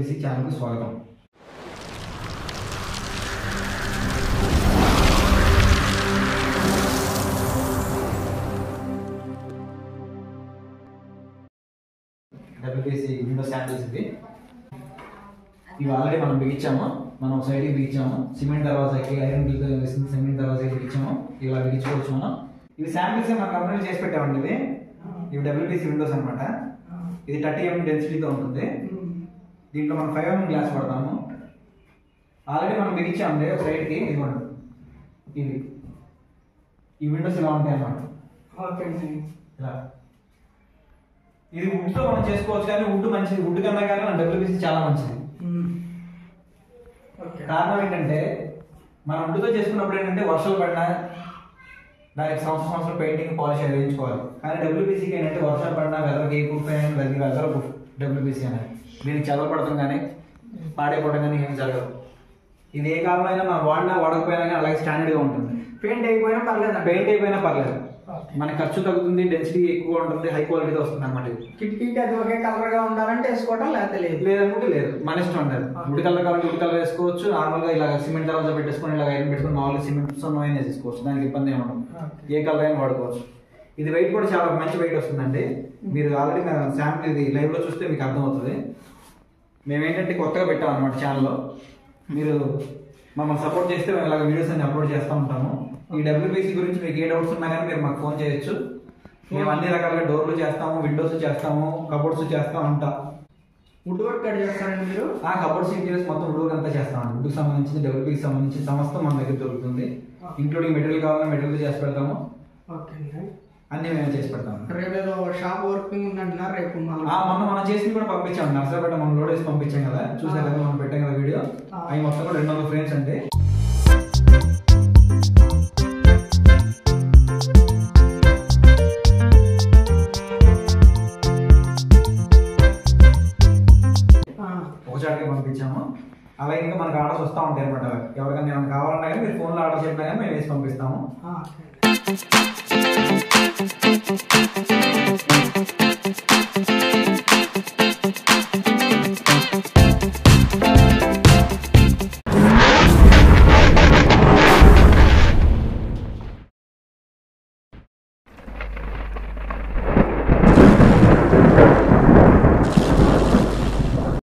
WBC ఛానల్కి స్వాగతం. WBC window samples ఇవి ఆల్రెడీ మనం బిగించాము. మనం సైడ్కి బిగించాము. సిమెంట్ దర్వాజాకి ఐరన్ సిమెంట్ దర్వాజాకి బిగించాము. ఇలా బిగించుకోవచ్చు మనం. ఇవి శాంపిల్స్ మన కంపెనీలో చేసి పెట్టామండి. ఇవి డబ్ల్యూబీసీ విండోస్ అనమాట. ఇది 30 mm డెన్సిటీతో ఉంటుంది. దీంట్లో మనం 5 mm గ్లాస్ పడతాము. ఆల్రెడీ మనం బిగించామండి సైడ్కి. ఇదిగోండి, ఇవి ఈ విండోస్ ఇలా ఉంటాయి అన్నమాట. ఇలా ఇది వుడ్తో మనం చేసుకోవచ్చు, కానీ వుడ్ మంచిది. వుడ్ కన్నా కానీ మన డబ్ల్యూబీసీ చాలా మంచిది. కారణం ఏంటంటే మనం వుడ్తో చేసుకున్నప్పుడు ఏంటంటే వర్షాలు పడినా దానికి సంవత్సరం పెయింటింగ్ పాలిష్ వేయించుకోవాలి. కానీ డబ్ల్యూబీసీకి ఏంటంటే వర్షాలు పడినా వెదర్కి ఏ ప్రూఫ్ అయినా వెదర్ ప్రూఫ్ డబ్ల్యూబీసీ అనేది. దీనికి చదవపడతాం కానీ పాడైపోవడం కానీ ఏం జరగదు. ఇది ఏ కాలం అయినా మనం వాడినా వాడకపోయినా కానీ అలాగే స్టాండర్డ్గా ఉంటుంది. పెయింట్ అయిపోయినా పర్లేదు. మన ఖర్చు తగ్గుతుంది, డెన్సిటీ ఎక్కువ ఉంటుంది, హై క్వాలిటీతో వస్తుంది అన్నమాట. కిటికీకి అది ఒకే కలర్ గా ఉండాలంటే వేసుకోవడం లేదనుకుంటే లేదు, మన ఇష్టం ఉండదు. వుడ్ కలర్ కావాలంటే వుడ్ కలర్ వేసుకోవచ్చు. నార్మల్గా ఇలా సిమెంట్ దర్వాజా పెట్టేసుకొని ఇలా ఐరన్ పెట్టుకుని మామూలుగా సిమెంట్ సున్నమైన వేసుకోవచ్చు. దానికి ఇబ్బంది ఏమి ఉండదు. ఏ కలర్ అయినా వాడుకోవచ్చు. ఇది వెయిట్ కూడా చాలా మంచి వెయిట్ వస్తుందండి. మీరు ఆల్రెడీ శాంపుల్ ఇది లైవ్లో చూస్తే మీకు అర్థమవుతుంది. మేము ఏంటంటే కొత్తగా పెట్టాం అన్నమాట ఛానల్లో. మీరు మమ్మల్ని సపోర్ట్ చేస్తే మేము ఇలాగ వీడియోస్ అన్ని అప్లోడ్ చేస్తూ ఉంటాము. ఈ డబ్ల్యూబీసీ గురించి మీకు ఏ డౌట్స్ ఉన్నా కానీ మీరు మాకు ఫోన్ చేయొచ్చు. మేము అన్ని రకాలుగా డోర్లు చేస్తాము, విండోస్ చేస్తాము, కబోర్డ్స్ చేస్తూ ఉంటాం. వుడ్ వర్క్ చేస్తారండి మీరు? కబోర్డ్స్ ఇంటీరియర్స్ మొత్తం వుడ్ వర్క్ అంతా చేస్తామండి. వుడ్కి సంబంధించి డబ్ల్యూబీకి సంబంధించి సమస్తం మన దగ్గర దొరుకుతుంది. ఇంక్లూడింగ్ మెటీరియల్ కావాలన్నా మెటీరియల్ చేసి పెడతాము. అన్ని మేము చేసి పెడతాము. రేపు షాప్ వర్కింగ్ ఉందంటున్నారు. రేపు మొన్న మనం చేసి కూడా పంపించాము. నర్సరాపేట మనం లోడ్ వేసి పంపించాం కదా, చూసారు కదా, మనం పెట్టాం కదా వీడియో. అవి మొత్తం కూడా 200 ఫ్రేమ్స్ అండి. ఒకచాటికి పంపించాము. అలా ఇంకా మనకు ఆర్డర్స్ వస్తూ ఉంటాయి అనమాట. ఎవరికైనా ఏమైనా కావాలన్నా కానీ మీరు ఫోన్లో ఆర్డర్ చెప్పినా కానీ మేము వేసి పంపిస్తాము.